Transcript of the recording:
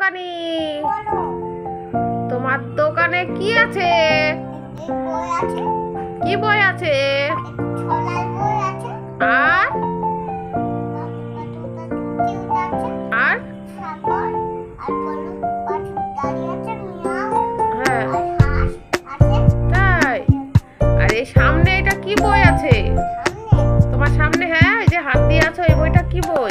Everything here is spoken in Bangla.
দোকানি, তোমার দোকানে কি আছে? কি বই আছে? আর আর হ্যাঁ তাই। আর এই সামনে এটা কি বই আছে তোমার সামনে? হ্যাঁ, এই যে হাত দিয়ে আছো, এই বইটা কি বই?